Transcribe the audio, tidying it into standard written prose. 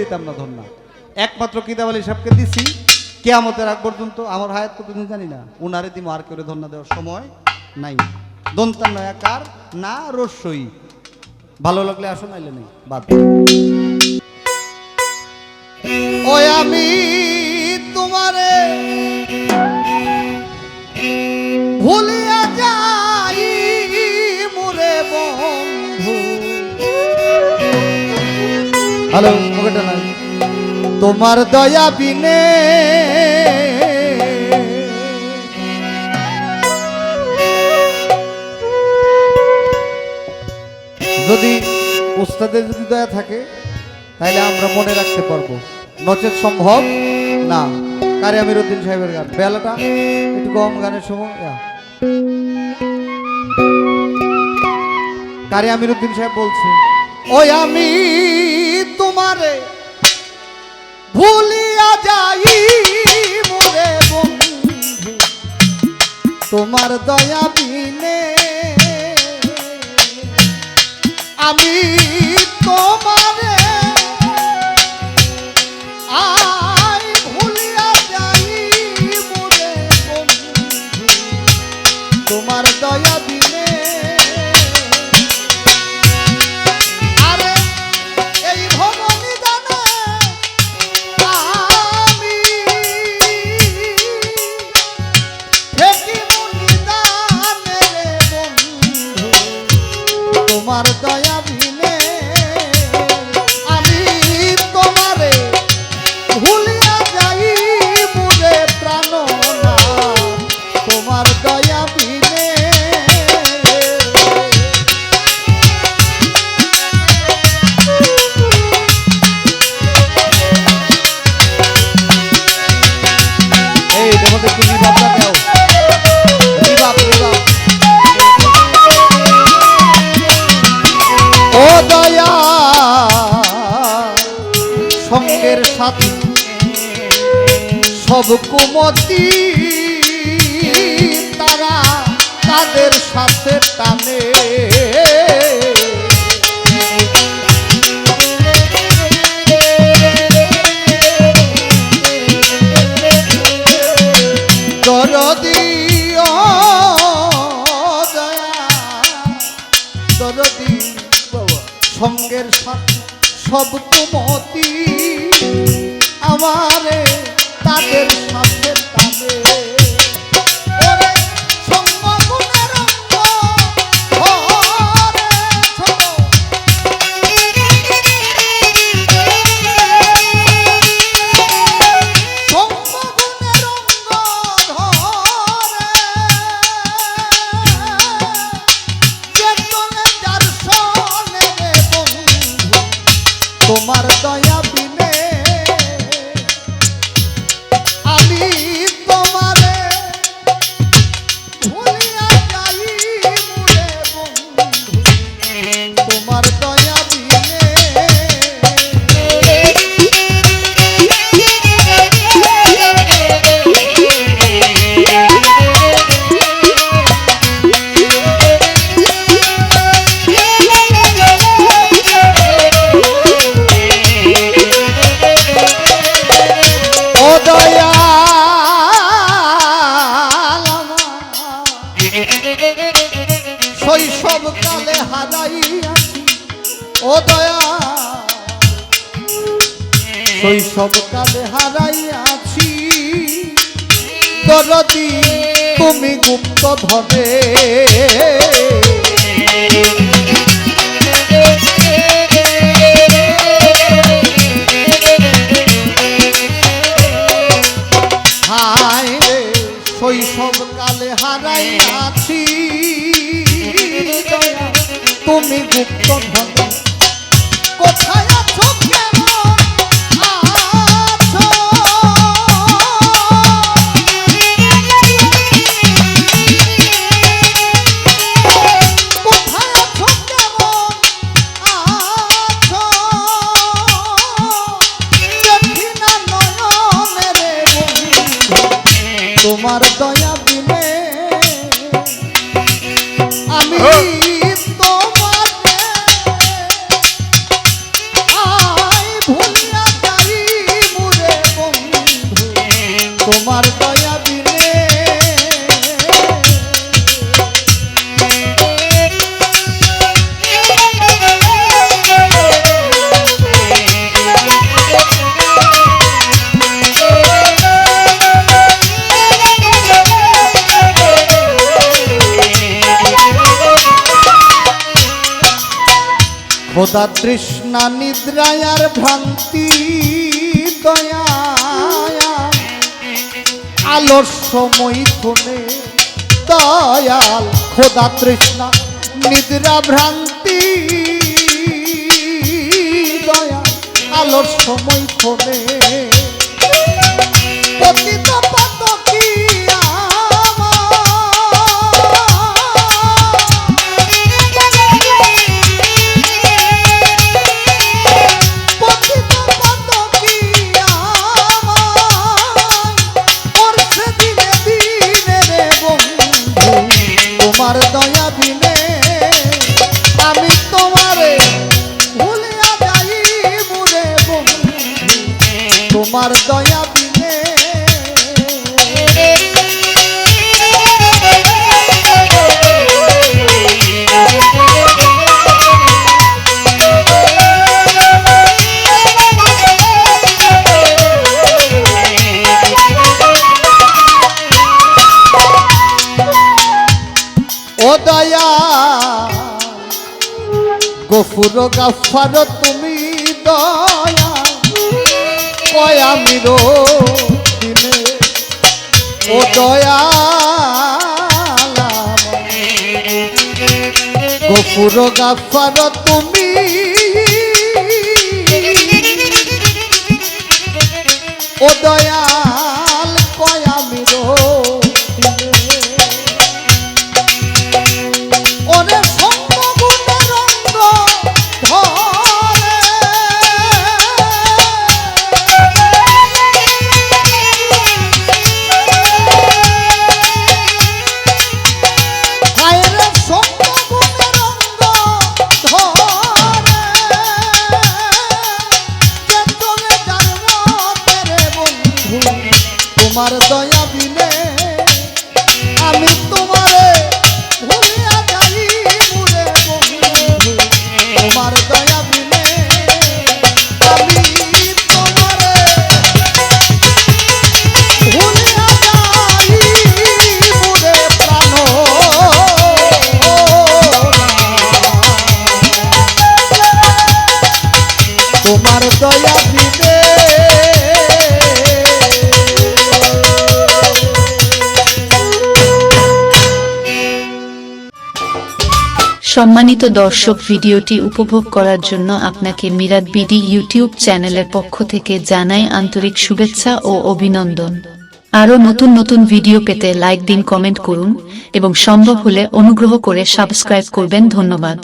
দিতাম না ধন্যা। একমাত্র কিতাব আলী সাহেবকে দিছি, কিয়ামতের আগ পর্যন্ত আমার হায়াত কতদিন জানি না, উনারে দিম আর করে ধন্যা দেওয়ার সময় নাই। দন্তান্ন একার না রস্যই। ভালো লাগলে আসো, নাইলে নেই বাদ। ওই আমি তোমারে ভুলিয়া যাই মোরে বন্ধু। হ্যালো, ওটা নাই। তোমার দয়া বিনে যদি উস্তাদের যদি দয়া থাকে তাহলে আমরা মনে রাখতে পারবো, নচেত সম্ভব না। কারি আমিরউদ্দিন সাহেবের গান, বেলাটা একটু কম, গানের সময়। কারি আমিরউদ্দিন সাহেব বলছে, ওই আমি তোমারে ভুলিয়া যাই মোরে বন্ধু, তোমার দয়া বিনে আমি তোমারে ভুলিয়া যাই মোরে বন্ধু, তোমার দয়া বিনে। আরে এই ভবনী দানে আমি ফেকিমুনি দানে বন্ধু, তোমার দয়া বিনে আমি তোমারে ভুলিয়া যাই মোরে প্রাণনা, তোমার দয়া বিনে। এই তোমাদের কি রিবাবটা দাও, রিবাব রিবাব। ও দয়া সঙ্গের সাথী সব কুমতি, তারা তাদের সাথে টানে। দরদি ও দয়া দরদি সঙ্গের সাথে সব কুমতি, আমারে তাদের সাথে টানে। ওরে সঙ্গ গুণের অঙ্গ ধরে ছোট, সঙ্গ গুণের অঙ্গ ধরে, চেতনে যার শোনে রে বন্ধু, তোমার দয়া বিনে আমি তোমারে ভুলিয়া যাই মোরে বন্ধু, তোমার দয়া বিনে। ও দয়া শৈশব কালে হারাইয়াছি, ও দয়া শৈশব কালে হারাইয়াছি, দরদি তুমি গুপ্ত ধনে। হায় রে শৈশব কালে হারাইয়াছি, দয়া তুমি গুপ্ত ধনে। কোথায় আছো কেমন আছো, কোথায় আছো কেমন আছো, দেখি না নয়নে রে বন্ধু, তোমার দয়া বিনে আমি তোমারে ভুলিয়া খোদা তৃষ্ণা নিদ্রায়ার ভ্রান্তি দয়া আলস্য মৈথুনে দয়াল খোদা তৃষ্ণা নিদ্রা ভ্রান্তি দয়া আলস্য মৈথুনে পতিত পাতকী তোমার দয়া বিনে আমি তোমারে ভুলিয়া যাই মুরে বন্ধু তোমার দয়া বিনে ও দয়া গফুর গাফার তুমি দয়া কয়ামির দিনে ও দয়া গফুর গাফার তুমি ও দয়াল কয়ামির ওরে সঙ্গগুণের অঙ্গ ধরে হায়রে সঙ্গগুণের অঙ্গ ধরে যে তুমি জানো তেরে বন্ধু তোমার দয়া বিনে আমি তোমারে ভুলিয়া যাই মুরে বন্ধু তোমার দয়া বিনে আমি তোমারে ভুলিয়া যাই মুরে প্রাণ তোমার দয়া বিনে সম্মানিত দর্শক, ভিডিওটি উপভোগ করার জন্য আপনাকে মিরাদ বিডি ইউটিউব চ্যানেলের পক্ষ থেকে জানাই আন্তরিক শুভেচ্ছা ও অভিনন্দন। আরও নতুন নতুন ভিডিও পেতে লাইক দিন, কমেন্ট করুন এবং সম্ভব হলে অনুগ্রহ করে সাবস্ক্রাইব করবেন। ধন্যবাদ।